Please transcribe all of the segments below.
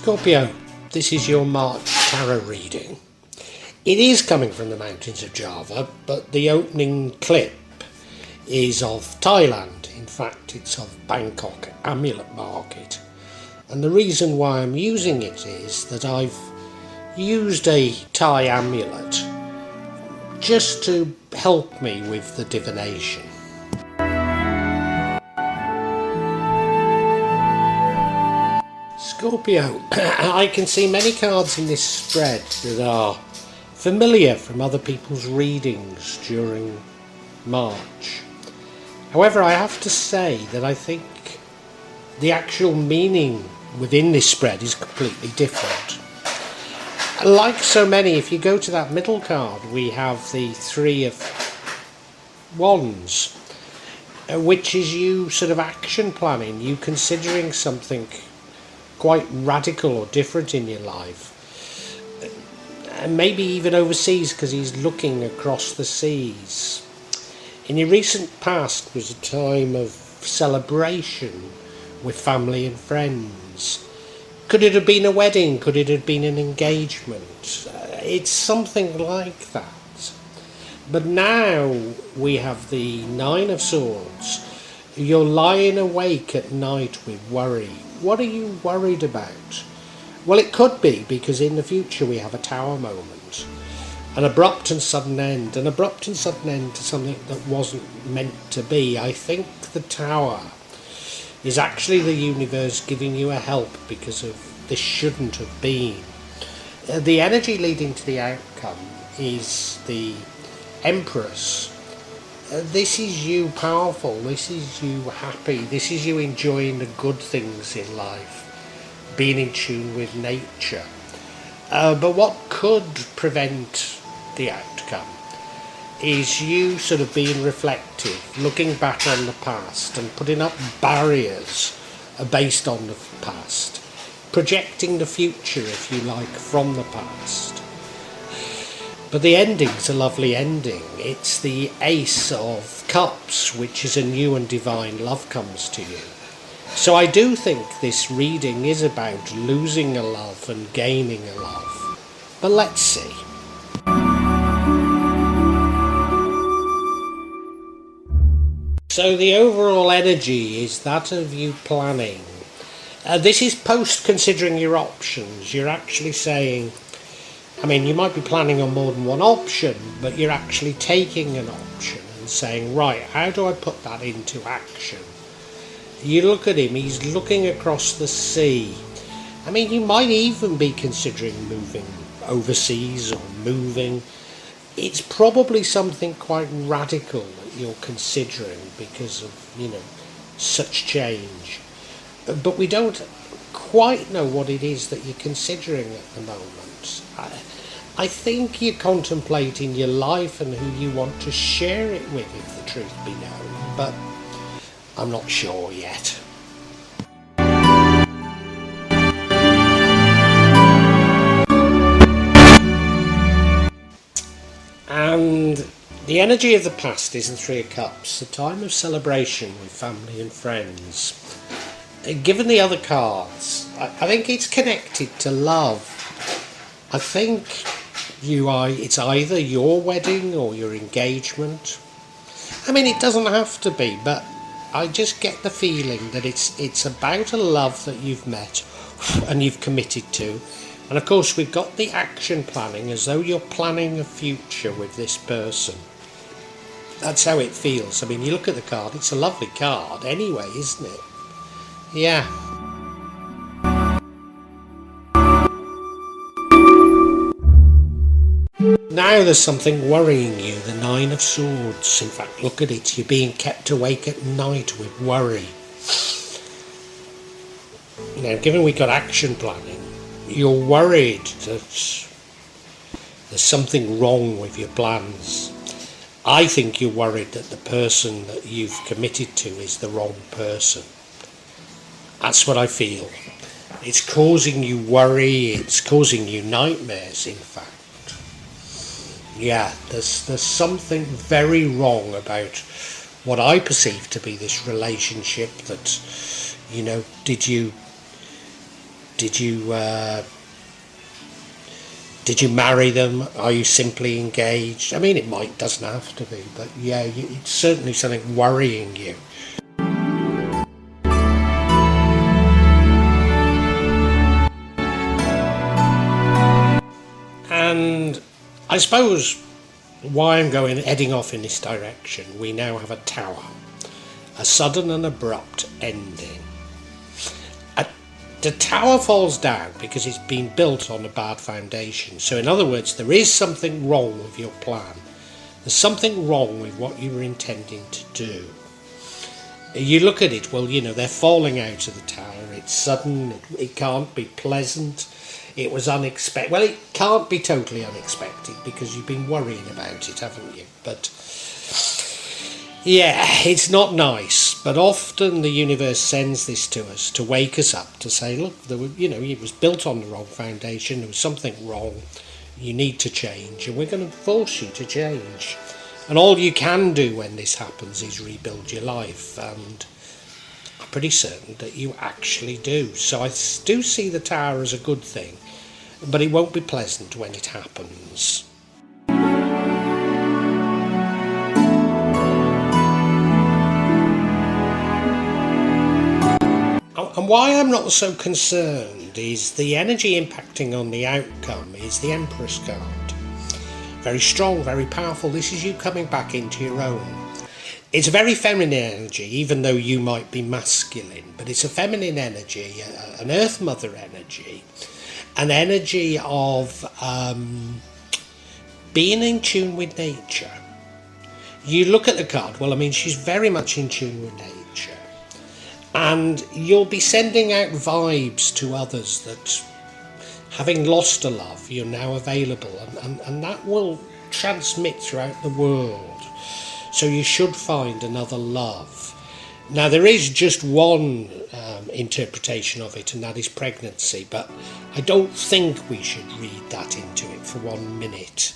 Scorpio, this is your March tarot reading. It is coming from the mountains of Java, but the opening clip is of Thailand. In fact, it's of Bangkok Amulet Market. And the reason why I'm using it is that I've used a Thai amulet just to help me with the divination. Scorpio, I can see many cards in this spread that are familiar from other people's readings during March. However, I have to say that I think the actual meaning within this spread is completely different. Like so many, if you go to that middle card, we have the Three of Wands, which is you sort of action planning, you considering something quite radical or different in your life, and maybe even overseas, because he's looking across the seas. In your recent past was a time of celebration with family and friends. Could it have been a wedding? Could it have been an engagement? It's something like that. But now we have the Nine of Swords. You're lying awake at night with worry. What are you worried about? Well, it could be because in the future we have a tower moment. An abrupt and sudden end. An abrupt and sudden end to something that wasn't meant to be. I think the tower is actually the universe giving you a help because of this shouldn't have been. The energy leading to the outcome is the Empress. This is you powerful, this is you happy, this is you enjoying the good things in life, being in tune with nature. But what could prevent the outcome is you sort of being reflective, looking back on the past and putting up barriers based on the past, projecting the future, if you like, from the past. But the ending's a lovely ending. It's the Ace of Cups, which is a new and divine love comes to you. So I do think this reading is about losing a love and gaining a love. But let's see. So the overall energy is that of you planning. This is post considering your options. You're actually saying, I mean, you might be planning on more than one option, but you're actually taking an option and saying, right, how do I put that into action? You look at him, he's looking across the sea. I mean, you might even be considering moving overseas or moving. It's probably something quite radical that you're considering because of, such change. But we don't quite know what it is that you're considering at the moment. I think you're contemplating your life and who you want to share it with, if the truth be known, but I'm not sure yet. And the energy of the past is the Three of Cups, a time of celebration with family and friends. Given the other cards, I think it's connected to love. I think it's either your wedding or your engagement. I mean, it doesn't have to be, but I just get the feeling that it's about a love that you've met and you've committed to. And of course, we've got the action planning, as though you're planning a future with this person. That's how it feels. I mean, you look at the card, it's a lovely card anyway, isn't it? Yeah. Now there's something worrying you, the Nine of Swords. In fact, look at it, you're being kept awake at night with worry. Now, given we've got action planning, you're worried that there's something wrong with your plans. I think you're worried that the person that you've committed to is the wrong person. That's what I feel. It's causing you worry, it's causing you nightmares, in fact. Yeah, there's something very wrong about what I perceive to be this relationship that, did you Did you marry them? Are you simply engaged? I mean, doesn't have to be, but yeah, it's certainly something worrying you. And I suppose why I'm heading off in this direction, we now have a tower, a sudden and abrupt ending. The tower falls down because it's been built on a bad foundation. So in other words, there is something wrong with your plan. There's something wrong with what you were intending to do. You look at it, well, they're falling out of the tower. It's sudden, it can't be pleasant. It was unexpected. Well, it can't be totally unexpected because you've been worrying about it, haven't you? But yeah, it's not nice. But often the universe sends this to us to wake us up, to say, look, it was built on the wrong foundation. There was something wrong. You need to change, and we're going to force you to change. And all you can do when this happens is rebuild your life, and I'm pretty certain that you actually do. So I do see the tower as a good thing, but it won't be pleasant when it happens. And why I'm not so concerned is the energy impacting on the outcome is the Empress card. Very strong, very powerful. This is you coming back into your own. It's a very feminine energy, even though you might be masculine, but it's a feminine energy, an Earth Mother energy, an energy of being in tune with nature. You look at the card, she's very much in tune with nature. And you'll be sending out vibes to others that, having lost a love, you're now available, and that will transmit throughout the world. So you should find another love. Now, there is just one interpretation of it, and that is pregnancy, but I don't think we should read that into it for 1 minute.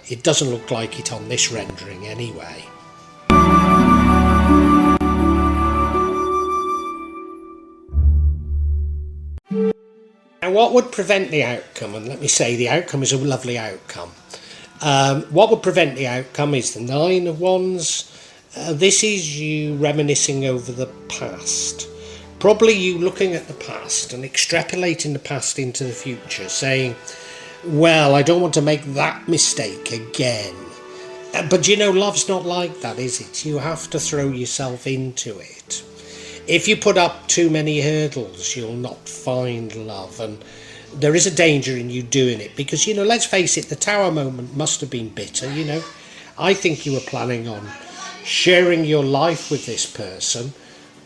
It doesn't look like it on this rendering anyway. Now, what would prevent the outcome, and let me say the outcome is a lovely outcome. What would prevent the outcome is the 9 of Wands. This is you reminiscing over the past. Probably you looking at the past and extrapolating the past into the future, saying, well, I don't want to make that mistake again. But love's not like that, is it? You have to throw yourself into it. If you put up too many hurdles, you'll not find love, and there is a danger in you doing it because, let's face it, the tower moment must have been bitter, I think you were planning on sharing your life with this person,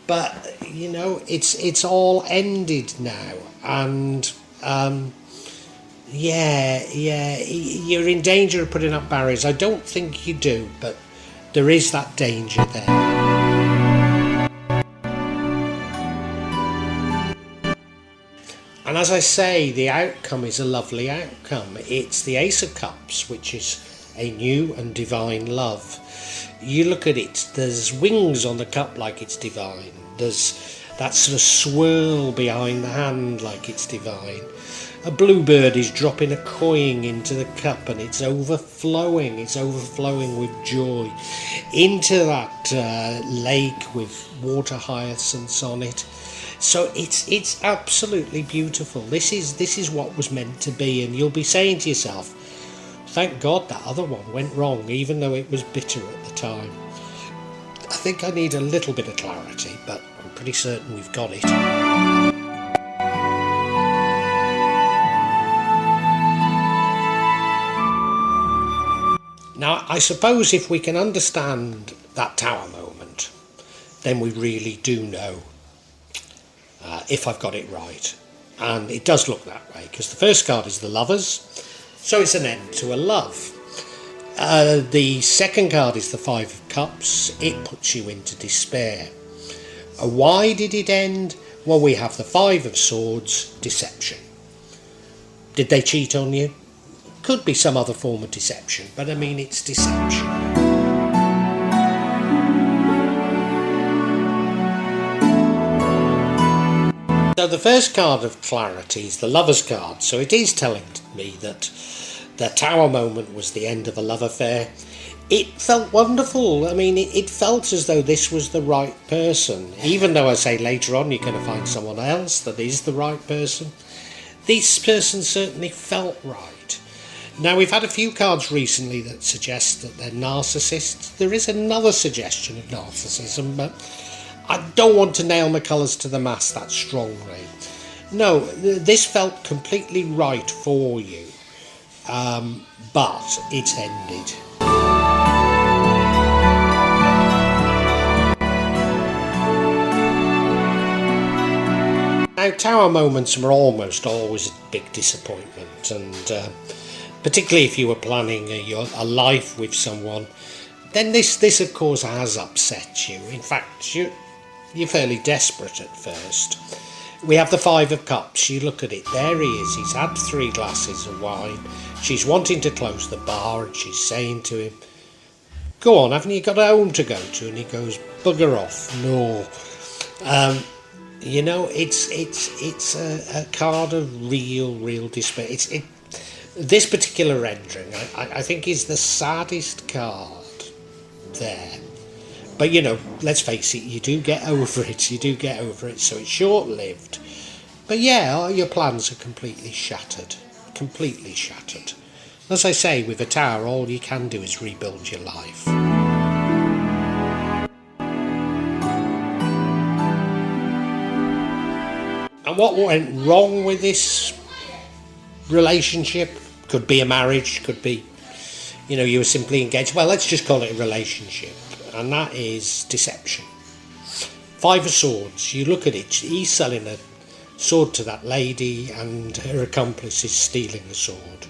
but, it's all ended now, and, you're in danger of putting up barriers. I don't think you do, but there is that danger there. And as I say, the outcome is a lovely outcome. It's the Ace of Cups, which is a new and divine love. You look at it, there's wings on the cup like it's divine. There's that sort of swirl behind the hand like it's divine. A bluebird is dropping a coin into the cup and it's overflowing with joy into that lake with water hyacinths on it. So it's absolutely beautiful. This is what was meant to be, and you'll be saying to yourself, thank God that other one went wrong, even though it was bitter at the time. I think I need a little bit of clarity, but I'm pretty certain we've got it. Now, I suppose if we can understand that tower moment, then we really do know if I've got it right. And it does look that way, because the first card is the Lovers, so it's an end to a love. The second card is the Five of Cups. It puts you into despair. Why did it end? Well, we have the Five of Swords, deception. Did they cheat on you? Could be some other form of deception, but it's deception. So the first card of clarity is the Lover's card. So it is telling me that the Tower moment was the end of a love affair. It felt wonderful. I mean, it felt as though this was the right person. Even though I say later on you're going to find someone else that is the right person, this person certainly felt right. Now, we've had a few cards recently that suggest that they're narcissists. There is another suggestion of narcissism, but I don't want to nail my colours to the mast that strongly. No, this felt completely right for you, but it's ended. Now, Tower moments are almost always a big disappointment, and particularly if you were planning a life with someone, then this of course has upset you. In fact, you're fairly desperate at first. We have the Five of Cups. You look at it, there he is, he's had 3 glasses of wine, she's wanting to close the bar and she's saying to him, go on, haven't you got a home to go to? And he goes, bugger off, no. You know, it's a card of real despair. This particular rendering, I think, is the saddest card there. But, you know, let's face it, you do get over it, so it's short-lived. But yeah, your plans are completely shattered. As I say, with a tower, all you can do is rebuild your life. And what went wrong with this relationship? Could be a marriage, could be, you know, you were simply engaged. Well, let's just call it a relationship. And that is deception. 5 of Swords, you look at it, he's selling a sword to that lady and her accomplice is stealing the sword.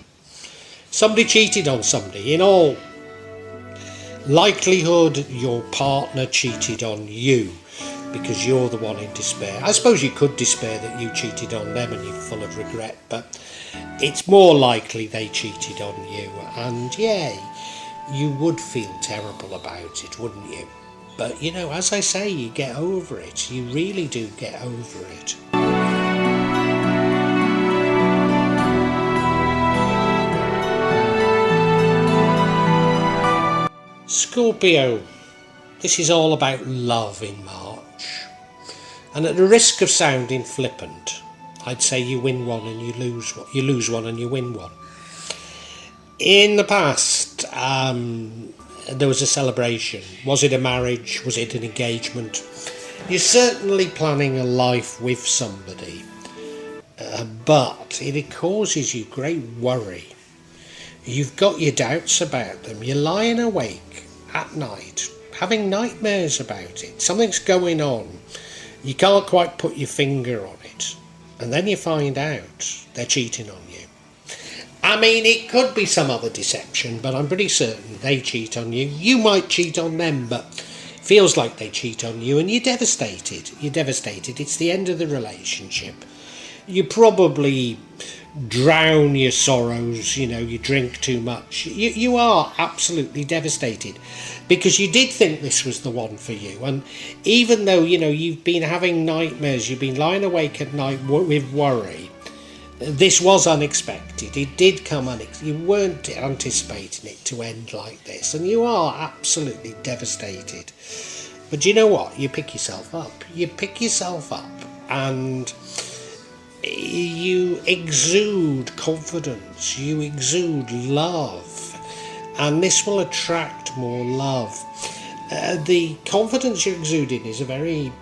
Somebody cheated on somebody. In all likelihood, your partner cheated on you, because you're the one in despair. I suppose you could despair that you cheated on them and you're full of regret, but it's more likely they cheated on you, and yeah, you would feel terrible about it, wouldn't you? But, you know, as I say, you get over it. You really do get over it. Scorpio, this is all about love in March. And at the risk of sounding flippant, I'd say you win one and you lose one. You lose one and you win one. In the past, there was a celebration. Was it a marriage? Was it an engagement? You're certainly planning a life with somebody, but it causes you great worry. You've got your doubts about them. You're lying awake at night, having nightmares about it. Something's going on. You can't quite put your finger on it. And then you find out they're cheating on you. I mean, it could be some other deception, but I'm pretty certain they cheat on you. You might cheat on them, but it feels like they cheat on you, and you're devastated. It's the end of the relationship. You probably drown your sorrows, you know, you drink too much. You are absolutely devastated because you did think this was the one for you. And even though, you know, you've been having nightmares, you've been lying awake at night with worry, this was unexpected. It did come unexpected. You weren't anticipating it to end like this, and you are absolutely devastated. But you know what? You pick yourself up. And you exude confidence. You exude love, and this will attract more love. The confidence you're exuding is a very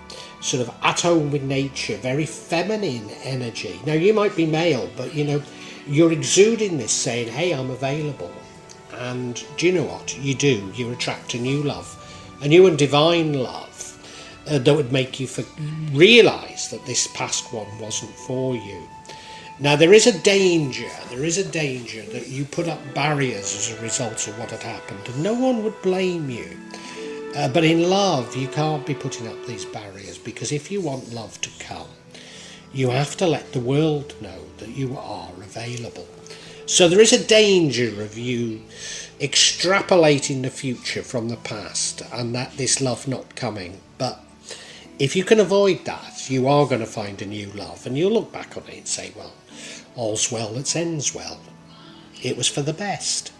sort of at home with nature, very feminine energy. Now, you might be male, but you know, you're exuding this, saying, hey, I'm available. And do you know what you do? You attract a new love, a new and divine love that would make you realise that this past one wasn't for you. Now, there is a danger that you put up barriers as a result of what had happened, and no one would blame you. But in love, you can't be putting up these barriers, because if you want love to come, you have to let the world know that you are available. So there is a danger of you extrapolating the future from the past and that this love not coming. But if you can avoid that, you are going to find a new love, and you'll look back on it and say, well, all's well that ends well. It was for the best.